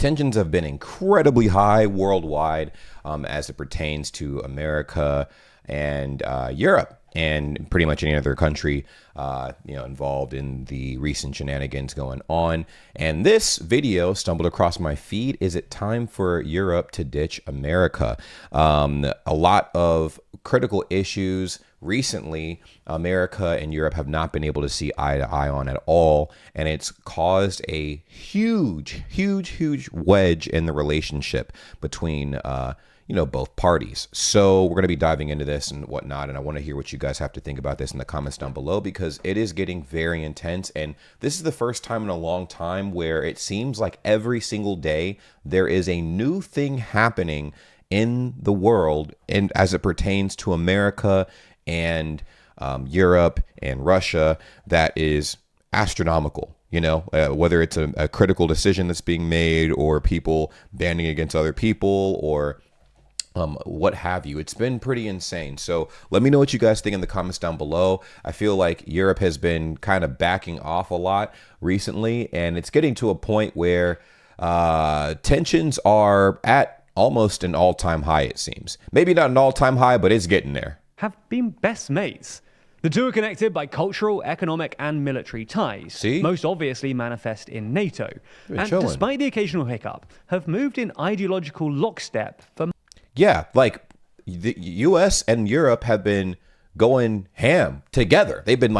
tensions have been incredibly high worldwide as it pertains to America and Europe and pretty much any other country involved in the recent shenanigans going on. And this video stumbled across my feed. Is it time for Europe to ditch America? A lot of critical issues recently, America and Europe have not been able to see eye to eye on at all. And it's caused a huge wedge in the relationship between both parties. So we're going to be diving into this and whatnot. And I want to hear what you guys have to think about this in the comments down below, because it is getting very intense. And this is the first time in a long time where it seems like every single day there is a new thing happening in the world, and as it pertains to America and Europe and Russia, that is astronomical. Whether it's a critical decision that's being made, or people banding against other people, or what have you. It's been pretty insane. So let me know what you guys think in the comments down below. I feel like Europe has been kind of backing off a lot recently, and it's getting to a point where tensions are at almost an all-time high, it seems. Maybe not an all-time high, but it's getting there. Have been best mates. The two are connected by cultural, economic, and military ties. See? Most obviously manifest in NATO. And chilling. Despite the occasional hiccup, have moved in ideological lockstep for... Yeah, like the US and Europe have been going ham together. They've been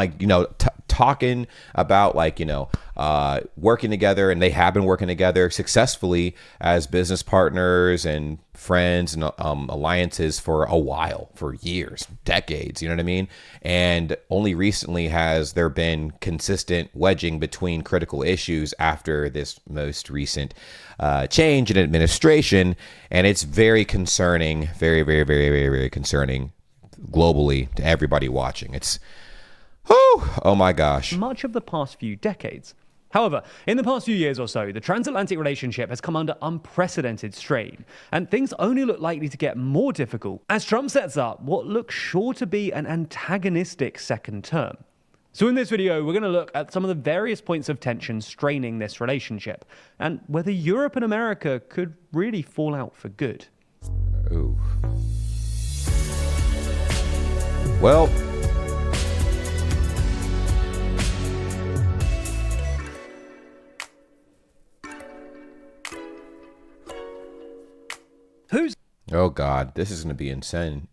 talking about working together, and they have been working together successfully as business partners and friends and alliances for a while, for years, decades, you know what I mean? And only recently has there been consistent wedging between critical issues after this most recent change in administration. And it's very concerning, very concerning globally to everybody watching. It's, oh my gosh. Much of the past few decades. However, in the past few years or so, the transatlantic relationship has come under unprecedented strain, and things only look likely to get more difficult as Trump sets up what looks sure to be an antagonistic second term. So in this video, we're going to look at some of the various points of tension straining this relationship, and whether Europe and America could really fall out for good. Ooh. Well, who's oh God, this is going to be insane.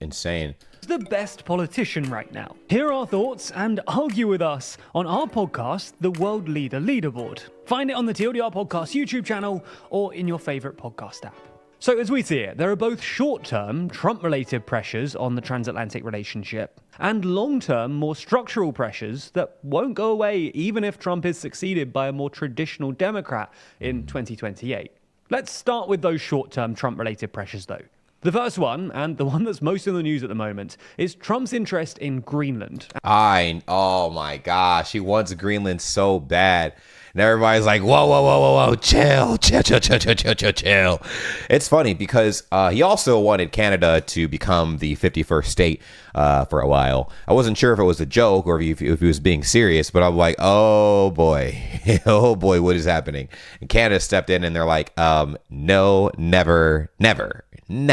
the best politician right now? Hear our thoughts and argue with us on our podcast, The World Leader Leaderboard. Find it on the TLDR Podcast YouTube channel or in your favorite podcast app. So as we see it, there are both short-term, Trump-related pressures on the transatlantic relationship and long-term, more structural pressures that won't go away even if Trump is succeeded by a more traditional Democrat in 2028. Let's start with those short-term Trump-related pressures, though. The first one, and the one that's most in the news at the moment, is Trump's interest in Greenland. Oh my gosh, he wants Greenland so bad. And everybody's like, whoa, chill. It's funny because he also wanted Canada to become the 51st state for a while. I wasn't sure if it was a joke or if he was being serious, but I'm like, oh boy, what is happening? And Canada stepped in and they're like, no, never. And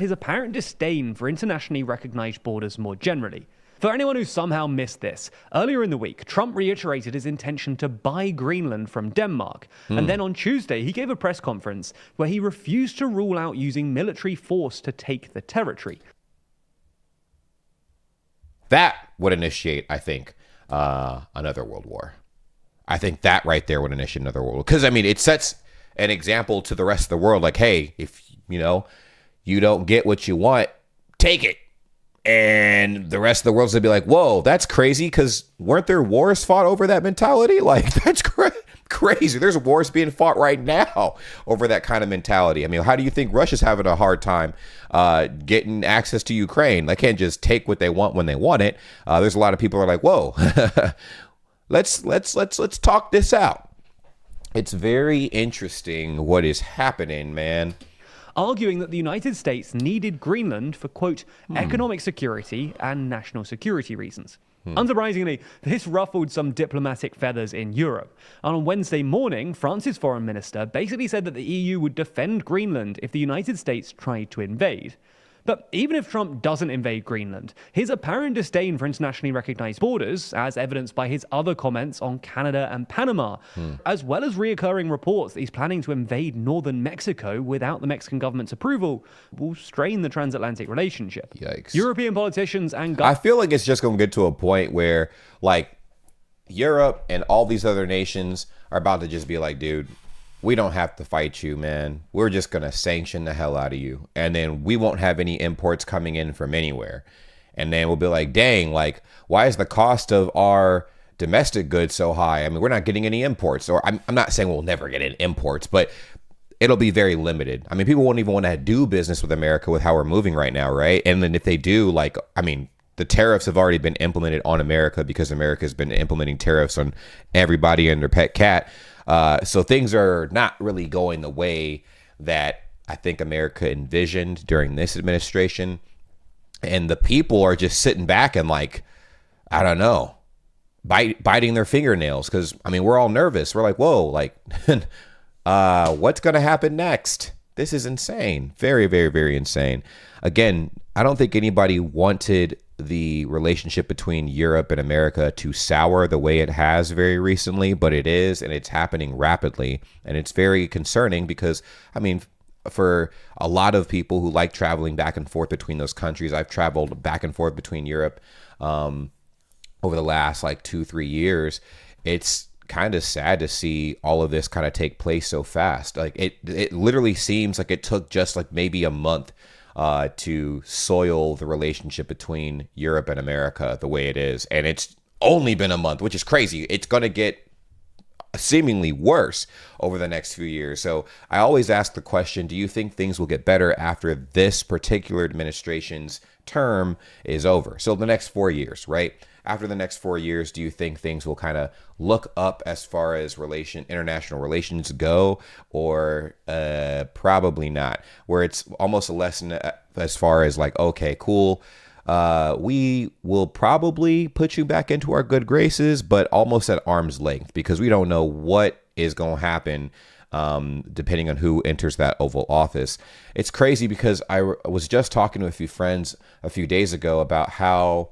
his apparent disdain for internationally recognized borders more generally. For anyone who somehow missed this, earlier in the week, Trump reiterated his intention to buy Greenland from Denmark. And then on Tuesday, he gave a press conference where he refused to rule out using military force to take the territory. That would initiate, I think, another world war. I think that right there would initiate another world war. Because, I mean, it sets an example to the rest of the world. Like, hey, if, you don't get what you want, take it. And the rest of the world's gonna be like, whoa, that's crazy, because weren't there wars fought over that mentality? Like, that's crazy. There's wars being fought right now over that kind of mentality. I mean, how do you think Russia's having a hard time getting access to Ukraine? They can't just take what they want when they want it. There's a lot of people who are like, whoa, let's talk this out. It's very interesting what is happening, man. Arguing that the United States needed Greenland for, quote, economic security and national security reasons. Unsurprisingly, this ruffled some diplomatic feathers in Europe. And on Wednesday morning, France's foreign minister basically said that the EU would defend Greenland if the United States tried to invade. But even if Trump doesn't invade Greenland, his apparent disdain for internationally recognized borders, as evidenced by his other comments on Canada and Panama, as well as reoccurring reports that he's planning to invade northern Mexico without the Mexican government's approval, will strain the transatlantic relationship. Yikes. European politicians and I feel like it's just going to get to a point where, like, Europe and all these other nations are about to just be like, dude, we don't have to fight you, man. We're just going to sanction the hell out of you. And then we won't have any imports coming in from anywhere. And then we'll be like, dang, like, why is the cost of our domestic goods so high? I mean, we're not getting any imports. Or I'm not saying we'll never get any imports, but it'll be very limited. I mean, people won't even want to do business with America with how we're moving right now, right? And then if they do, like, I mean, the tariffs have already been implemented on America because America has been implementing tariffs on everybody and their pet cat. So things are not really going the way that I think America envisioned during this administration. And the people are just sitting back and, like, I don't know, biting their fingernails. Because, I mean, we're all nervous. We're like, whoa, like, what's going to happen next? This is insane. Very, very, very insane. Again, I don't think anybody wanted the relationship between Europe and America to sour the way it has very recently, but it is, and it's happening rapidly. And it's very concerning because, I mean, for a lot of people who like traveling back and forth between those countries, I've traveled back and forth between Europe over the last like 2-3 years. It's kind of sad to see all of this kind of take place so fast. Like it literally seems like it took just like maybe a month to soil the relationship between Europe and America the way it is. And it's only been a month, which is crazy. It's going to get seemingly worse over the next few years. So I always ask the question, do you think things will get better after this particular administration's term is over? So the next 4 years, right? After the next 4 years, do you think things will kind of look up as far as international relations go, or probably not? Where it's almost a lesson as far as like, okay, cool, we will probably put you back into our good graces, but almost at arm's length, because we don't know what is going to happen depending on who enters that Oval Office. It's crazy because I was just talking to a few friends a few days ago about how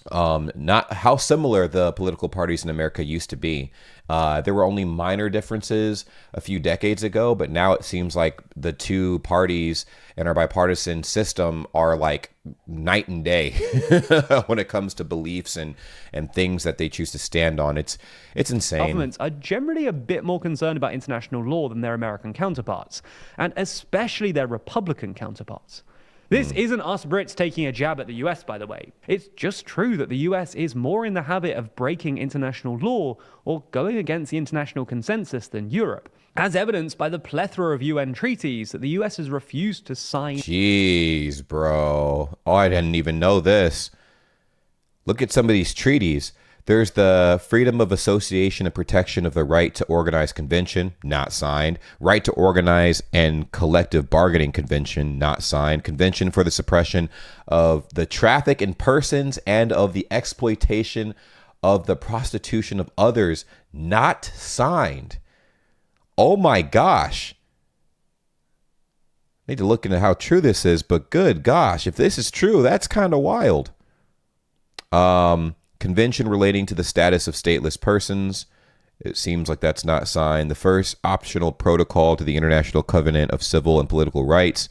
not how similar the political parties in America used to be. There were only minor differences a few decades ago, but now it seems like the two parties in our bipartisan system are like night and day when it comes to beliefs and things that they choose to stand on. It's insane. Governments are generally a bit more concerned about international law than their American counterparts, and especially their Republican counterparts. This isn't us Brits taking a jab at the US, by the way. It's just true that the US is more in the habit of breaking international law or going against the international consensus than Europe, as evidenced by the plethora of UN treaties that the US has refused to sign. Jeez, bro. Oh, I didn't even know this. Look at some of these treaties. There's the Freedom of Association and Protection of the Right to Organize Convention, not signed. Right to Organize and Collective Bargaining Convention, not signed. Convention for the Suppression of the Traffic in Persons and of the Exploitation of the Prostitution of Others, not signed. Oh my gosh. Need to look into how true this is, but good gosh, if this is true, that's kind of wild. Convention relating to the status of stateless persons. It seems like that's not signed. The first optional protocol to the International Covenant of Civil and Political Rights.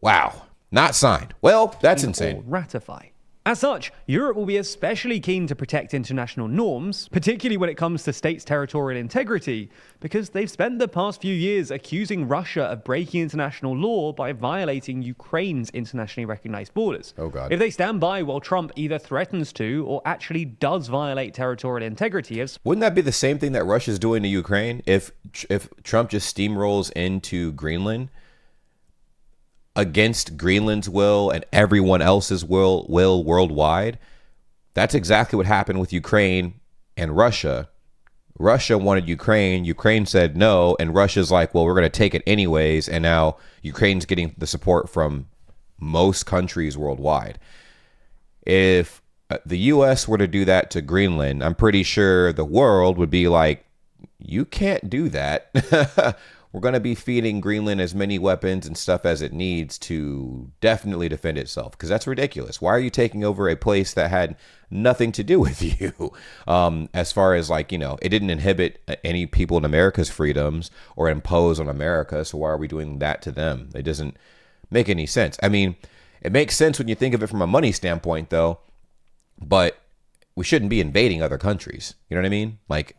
Wow, not signed. Well, that's insane. Or ratify. As such, Europe will be especially keen to protect international norms, particularly when it comes to states' territorial integrity, because they've spent the past few years accusing Russia of breaking international law by violating Ukraine's internationally recognized borders. Oh, God. If they stand by while Trump either threatens to or actually does violate territorial integrity... Wouldn't that be the same thing that Russia's doing to Ukraine? If Trump just steamrolls into Greenland against Greenland's will and everyone else's will worldwide, that's exactly what happened with Ukraine and Russia. Russia wanted Ukraine. Ukraine said no, and Russia's like, well, we're going to take it anyways, and now Ukraine's getting the support from most countries worldwide. If the U.S. were to do that to Greenland, I'm pretty sure the world would be like, you can't do that. We're going to be feeding Greenland as many weapons and stuff as it needs to definitely defend itself, because that's ridiculous. Why are you taking over a place that had nothing to do with you? As far as like, it didn't inhibit any people in America's freedoms or impose on America. So why are we doing that to them? It doesn't make any sense. I mean, it makes sense when you think of it from a money standpoint, though, but we shouldn't be invading other countries. You know what I mean? Like,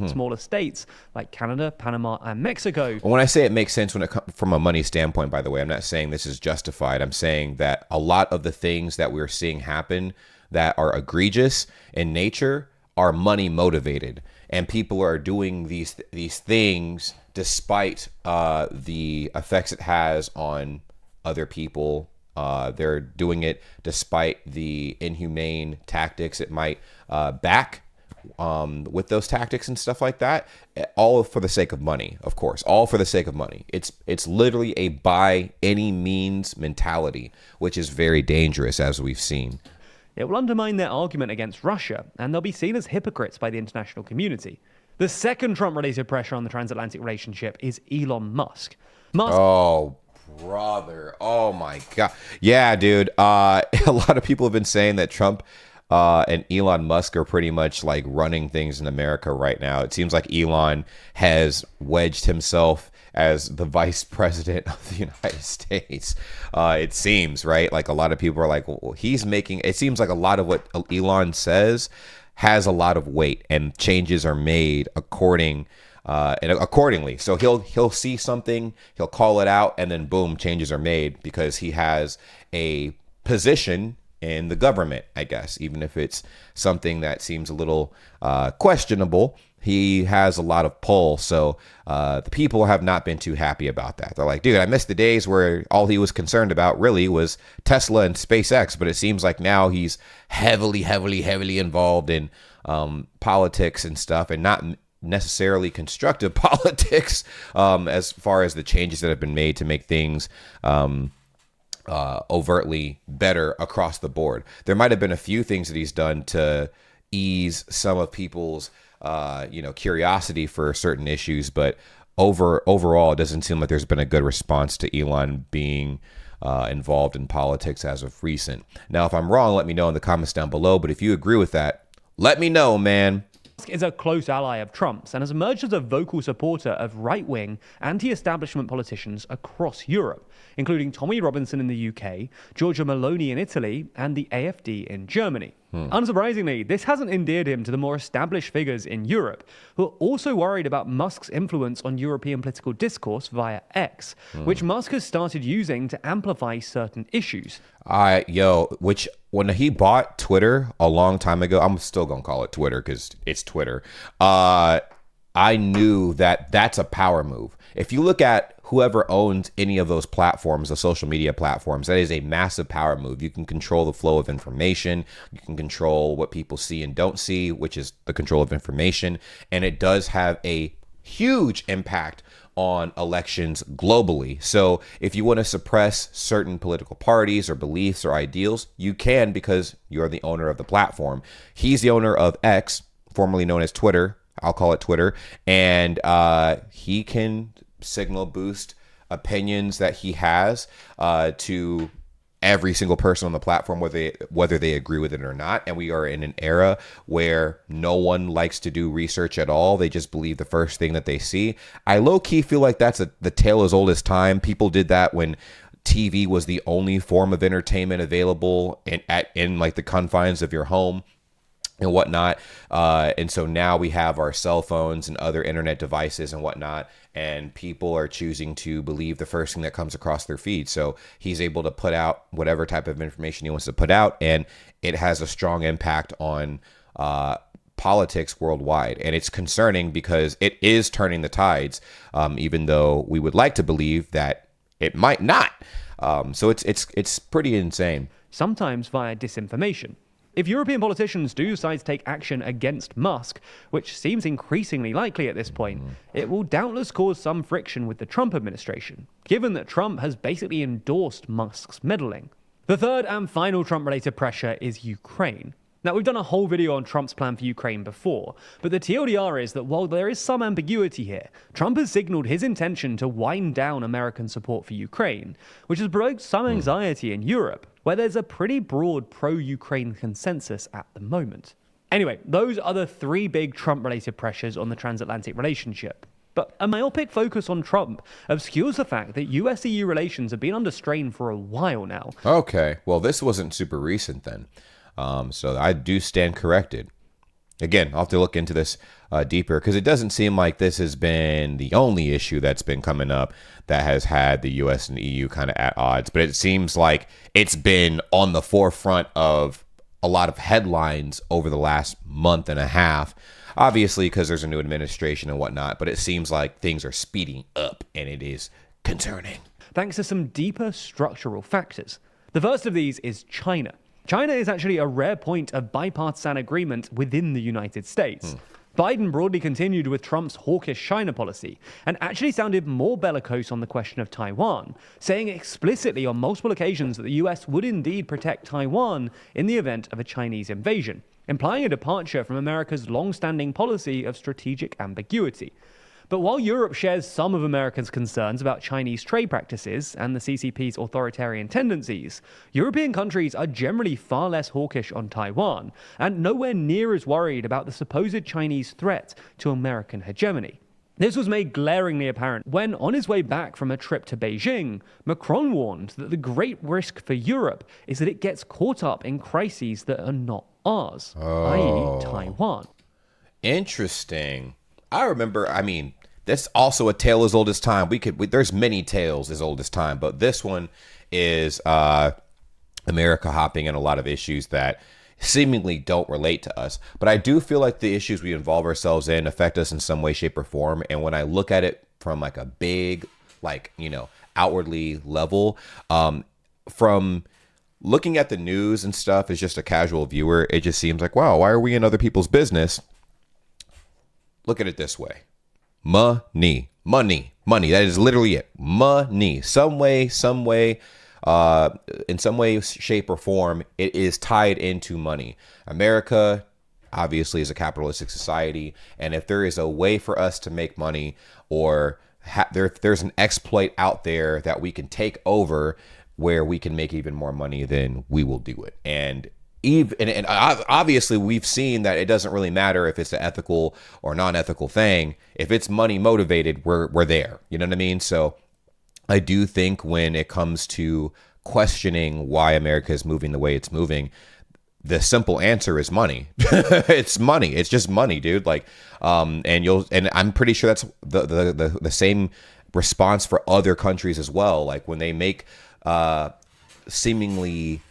smaller states like Canada, Panama, and Mexico. When I say it makes sense when it comes from a money standpoint, by the way, I'm not saying this is justified. I'm saying that a lot of the things that we're seeing happen that are egregious in nature are money motivated, and people are doing these things despite the effects it has on other people. They're doing it despite the inhumane tactics it might back. With those tactics and stuff like that, all for the sake of money, of course, all for the sake of money. It's literally a by any means mentality, which is very dangerous, as we've seen. It will undermine their argument against Russia, and they'll be seen as hypocrites by the international community. The second Trump-related pressure on the transatlantic relationship is Elon Musk. Oh, brother. Oh, my God. Yeah, dude. A lot of people have been saying that Trump and Elon Musk are pretty much like running things in America right now. It seems like Elon has wedged himself as the vice president of the United States. It seems, right? Like a lot of people are like, well, it seems like a lot of what Elon says has a lot of weight, and changes are made accordingly. So he'll see something, he'll call it out, and then boom, changes are made because he has a position in the government, I guess, even if it's something that seems a little questionable. He has a lot of pull, so the people have not been too happy about that. They're like, dude, I missed the days where all he was concerned about really was Tesla and SpaceX, but it seems like now he's heavily involved in politics and stuff, and not necessarily constructive politics as far as the changes that have been made to make things overtly better across the board. There might have been a few things that he's done to ease some of people's curiosity for certain issues, but overall it doesn't seem like there's been a good response to Elon being involved in politics as of recent. Now, if I'm wrong, let me know in the comments down below, but if you agree with that, let me know, man. Musk is a close ally of Trump's and has emerged as a vocal supporter of right-wing, anti-establishment politicians across Europe, including Tommy Robinson in the UK, Giorgia Meloni in Italy, and the AfD in Germany. Unsurprisingly, this hasn't endeared him to the more established figures in Europe, who are also worried about Musk's influence on European political discourse via X, which Musk has started using to amplify certain issues. Which when he bought Twitter a long time ago, I'm still gonna call it Twitter because it's Twitter. I knew that that's a power move. If you look at whoever owns any of those platforms, the social media platforms, that is a massive power move. You can control the flow of information. You can control what people see and don't see, which is the control of information. And it does have a huge impact on elections globally. So if you want to suppress certain political parties or beliefs or ideals, you can, because you're the owner of the platform. He's the owner of X, formerly known as Twitter. I'll call it Twitter. And he can signal boost opinions that he has to every single person on the platform, whether they agree with it or not. And we are in an era where no one likes to do research at all. They just believe the first thing that they see. I low-key feel like that's the tale as old as time. People did that when TV was the only form of entertainment available in like the confines of your home and whatnot. And so now we have our cell phones and other internet devices and whatnot, and people are choosing to believe the first thing that comes across their feed. So he's able to put out whatever type of information he wants to put out, and it has a strong impact on politics worldwide. And it's concerning because it is turning the tides, even though we would like to believe that it might not. So it's pretty insane. Sometimes via disinformation. If European politicians do decide to take action against Musk, which seems increasingly likely at this point, it will doubtless cause some friction with the Trump administration, given that Trump has basically endorsed Musk's meddling. The third and final Trump-related pressure is Ukraine. Now, we've done a whole video on Trump's plan for Ukraine before, but the TLDR is that while there is some ambiguity here, Trump has signaled his intention to wind down American support for Ukraine, which has provoked some anxiety in Europe, where there's a pretty broad pro-Ukraine consensus at the moment. Anyway, those are the three big Trump-related pressures on the transatlantic relationship. But a myopic focus on Trump obscures the fact that US-EU relations have been under strain for a while now. Okay, well, this wasn't super recent then. So I do stand corrected. Again, I'll have to look into this deeper because it doesn't seem like this has been the only issue that's been coming up that has had the US and EU kind of at odds. But it seems like it's been on the forefront of a lot of headlines over the last month and a half. Obviously, because there's a new administration and whatnot, but it seems like things are speeding up and it is concerning. Thanks to some deeper structural factors. The first of these is China. China is actually a rare point of bipartisan agreement within the United States. Biden broadly continued with Trump's hawkish China policy and actually sounded more bellicose on the question of Taiwan, saying explicitly on multiple occasions that the US would indeed protect Taiwan in the event of a Chinese invasion, implying a departure from America's long-standing policy of strategic ambiguity. But while Europe shares some of America's concerns about Chinese trade practices and the CCP's authoritarian tendencies, European countries are generally far less hawkish on Taiwan and nowhere near as worried about the supposed Chinese threat to American hegemony. This was made glaringly apparent when, on his way back from a trip to Beijing, Macron warned that the great risk for Europe is that it gets caught up in crises that are not ours, i.e. Taiwan. Interesting. I remember, that's also a tale as old as time. There's many tales as old as time, but this one is America hopping in a lot of issues that seemingly don't relate to us. But I do feel like the issues we involve ourselves in affect us in some way, shape, or form. And when I look at it from like a big, outwardly level, from looking at the news and stuff as just a casual viewer, it just seems like, wow, why are we in other people's business? Look at it this way. Money. That is literally it. Money. In some way, shape, or form, it is tied into money. America, obviously, is a capitalistic society. And if there is a way for us to make money, or there's an exploit out there that we can take over where we can make even more money, then we will do it. And obviously, we've seen that it doesn't really matter if it's an ethical or non-ethical thing. If it's money motivated, we're there. You know what I mean? So I do think when it comes to questioning why America is moving the way it's moving, the simple answer is money. It's money. It's just money, dude. And I'm pretty sure that's the same response for other countries as well. Like when they make seemingly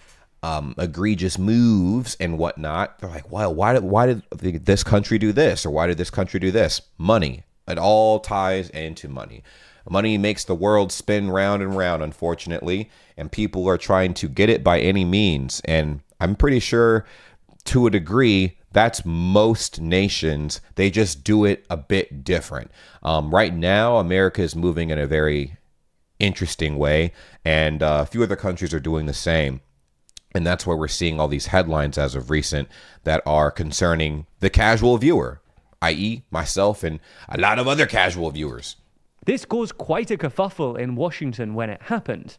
egregious moves and whatnot, they're like, well, why did this country do this, or why did this country do this? Money. It all ties into money. Money makes the world spin round and round, unfortunately, and people are trying to get it by any means. And I'm pretty sure, to a degree, that's most nations. They just do it a bit different. Right now, America is moving in a very interesting way, and a few other countries are doing the same. And that's why we're seeing all these headlines as of recent that are concerning the casual viewer, i.e. myself and a lot of other casual viewers. This caused quite a kerfuffle in Washington when it happened.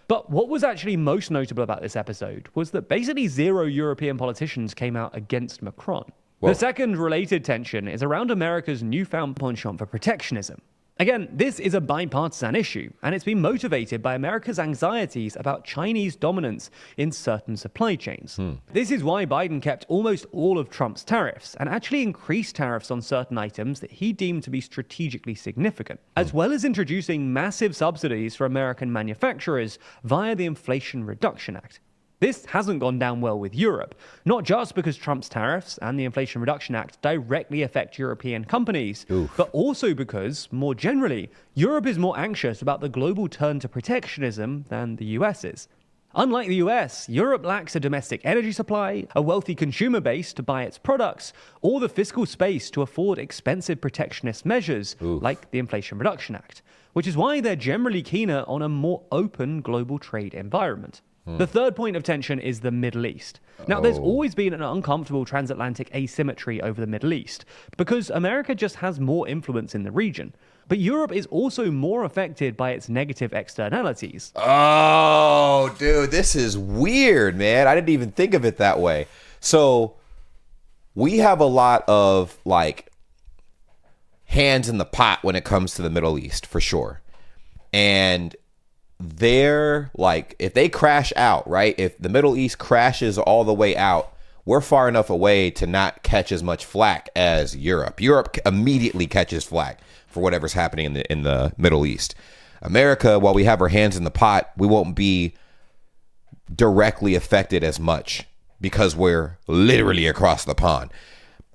But what was actually most notable about this episode was that basically 0 European politicians came out against Macron. Whoa. The second related tension is around America's newfound penchant for protectionism. Again, this is a bipartisan issue, and it's been motivated by America's anxieties about Chinese dominance in certain supply chains. This is why Biden kept almost all of Trump's tariffs, and actually increased tariffs on certain items that he deemed to be strategically significant, as well as introducing massive subsidies for American manufacturers via the Inflation Reduction Act. This hasn't gone down well with Europe, not just because Trump's tariffs and the Inflation Reduction Act directly affect European companies, but also because, more generally, Europe is more anxious about the global turn to protectionism than the US is. Unlike the US, Europe lacks a domestic energy supply, a wealthy consumer base to buy its products, or the fiscal space to afford expensive protectionist measures like the Inflation Reduction Act, which is why they're generally keener on a more open global trade environment. The third point of tension is the Middle East. Now, there's always been an uncomfortable transatlantic asymmetry over the Middle East because America just has more influence in the region. But Europe is also more affected by its negative externalities. Oh, dude, this is weird, man. I didn't even think of it that way. So we have a lot of like hands in the pot when it comes to the Middle East, for sure. And they're like, if they crash out, right? If the Middle East crashes all the way out, we're far enough away to not catch as much flack as Europe. Europe immediately catches flack for whatever's happening in the Middle East. America, while we have our hands in the pot, we won't be directly affected as much because we're literally across the pond.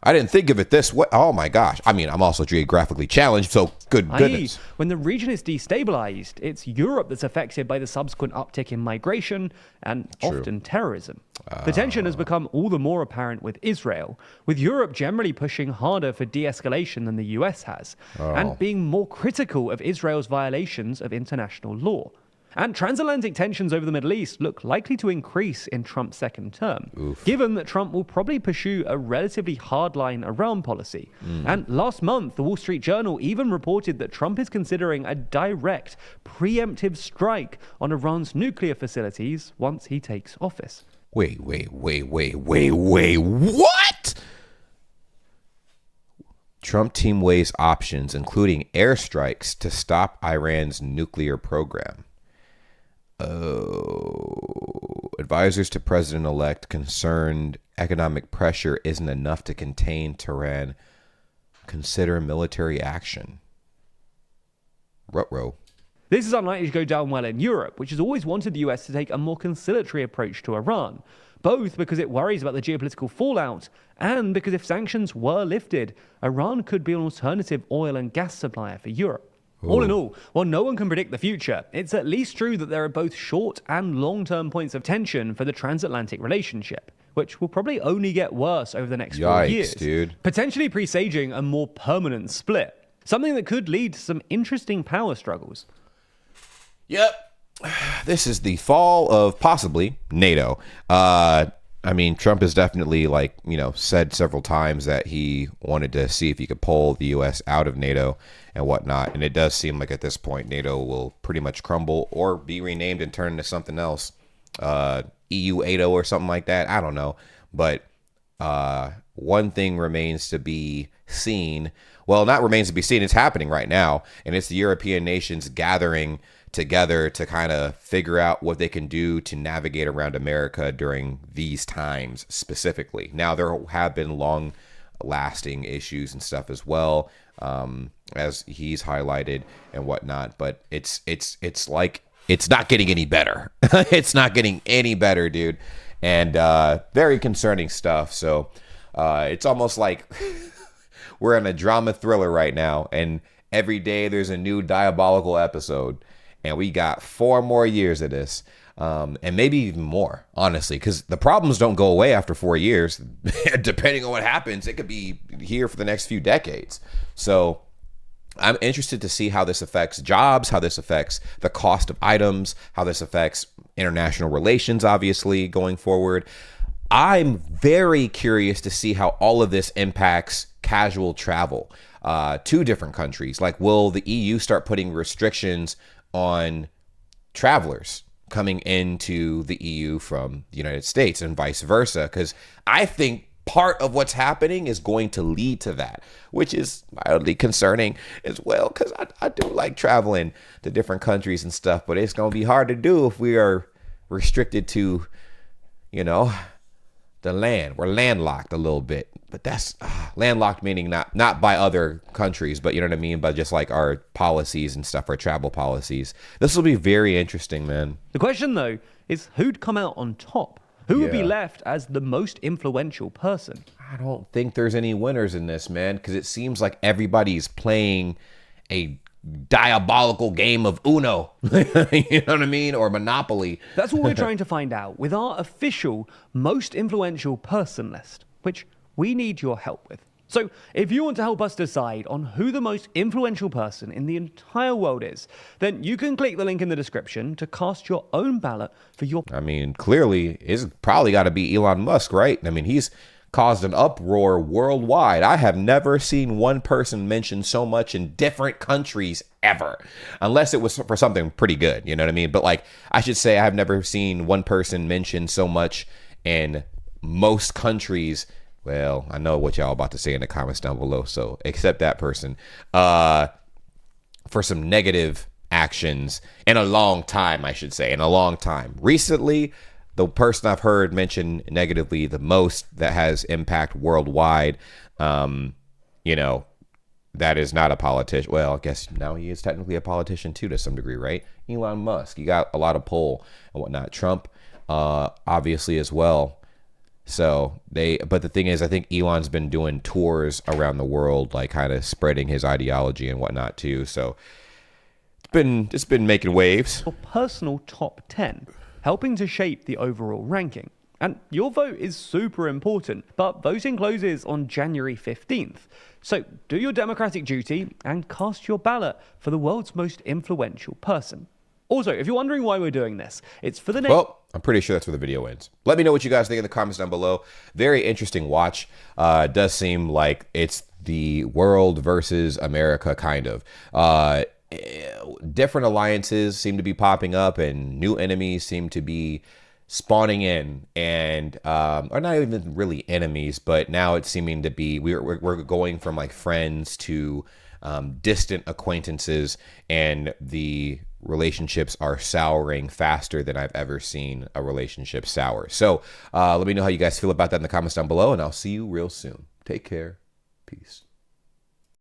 I didn't think of it this way. Oh my gosh. I mean, I'm also geographically challenged, so goodness. When the region is destabilized, it's Europe that's affected by the subsequent uptick in migration and often terrorism. The tension has become all the more apparent with Israel, with Europe generally pushing harder for de-escalation than the US has, and being more critical of Israel's violations of international law. And transatlantic tensions over the Middle East look likely to increase in Trump's second term, given that Trump will probably pursue a relatively hardline Iran policy. And last month, the Wall Street Journal even reported that Trump is considering a direct, preemptive strike on Iran's nuclear facilities once he takes office. Wait, what? Trump team weighs options, including airstrikes, to stop Iran's nuclear program. Advisors to president-elect concerned economic pressure isn't enough to contain Tehran. Consider military action. Ruh-roh. This is unlikely to go down well in Europe, which has always wanted the US to take a more conciliatory approach to Iran, both because it worries about the geopolitical fallout and because if sanctions were lifted, Iran could be an alternative oil and gas supplier for Europe. All in all, while no one can predict the future, it's at least true that there are both short and long-term points of tension for the transatlantic relationship, which will probably only get worse over the next 4 years, dude. Potentially presaging a more permanent split, something that could lead to some interesting power struggles. Yep. This is the fall of possibly NATO. I mean, Trump has definitely, said several times that he wanted to see if he could pull the U.S. out of NATO and whatnot. And it does seem like at this point, NATO will pretty much crumble or be renamed and turn into something else. EU 80 or something like that. I don't know. But one thing remains to be seen. Well, not remains to be seen. It's happening right now. And it's the European nations gathering together to kind of figure out what they can do to navigate around America during these times specifically. Now, there have been long lasting issues and stuff as well, as he's highlighted and whatnot, but it's like it's not getting any better. It's not getting any better, dude. And very concerning stuff. So it's almost like we're in a drama thriller right now, and every day there's a new diabolical episode. And we got 4 more years of this, and maybe even more, honestly, because the problems don't go away after 4 years. Depending on what happens, it could be here for the next few decades. So I'm interested to see how this affects jobs, how this affects the cost of items, how this affects international relations, obviously, going forward. I'm very curious to see how all of this impacts casual travel to different countries. Like, will the EU start putting restrictions on travelers coming into the EU from the United States and vice versa? Because I think part of what's happening is going to lead to that, which is mildly concerning as well, because I do like traveling to different countries and stuff, but it's going to be hard to do if we are restricted to, the land. We're landlocked a little bit, but that's landlocked meaning not by other countries, but you know what I mean? But just like our policies and stuff, our travel policies. This will be very interesting, man. The question, though, is who'd come out on top? Who would be left as the most influential person? I don't think there's any winners in this, man, because it seems like everybody's playing a diabolical game of Uno, you know what I mean? Or Monopoly. That's what we're trying to find out with our official most influential person list, which we need your help with. So, if you want to help us decide on who the most influential person in the entire world is, then you can click the link in the description to cast your own ballot for your... I mean, clearly, it's probably got to be Elon Musk, right? I mean, he's caused an uproar worldwide. I have never seen one person mentioned so much in different countries ever, unless it was for something pretty good, you know what I mean? But like, I should say I've never seen one person mentioned so much in most countries. Well, I know what y'all about to say in the comments down below, so accept that person for some negative actions in a long time, I should say, in a long time. Recently, the person I've heard mention negatively the most that has impact worldwide, you know, that is not a politician. Well, I guess now he is technically a politician too, to some degree, right? Elon Musk, he got a lot of pull and whatnot. Trump, obviously as well. So but the thing is, I think Elon's been doing tours around the world, like kind of spreading his ideology and whatnot too. So it's been making waves. Your personal top 10, helping to shape the overall ranking. And your vote is super important, but voting closes on January 15th. So do your democratic duty and cast your ballot for the world's most influential person. Also, if you're wondering why we're doing this, it's for the next... Well, I'm pretty sure that's where the video ends. Let me know what you guys think in the comments down below. Very interesting watch. It does seem like it's the world versus America, kind of. Different alliances seem to be popping up, and new enemies seem to be spawning in, and are not even really enemies, but now it's seeming to be we're going from like friends to distant acquaintances, and the relationships are souring faster than I've ever seen a relationship sour. So let me know how you guys feel about that in the comments down below, and I'll see you real soon. Take care. Peace.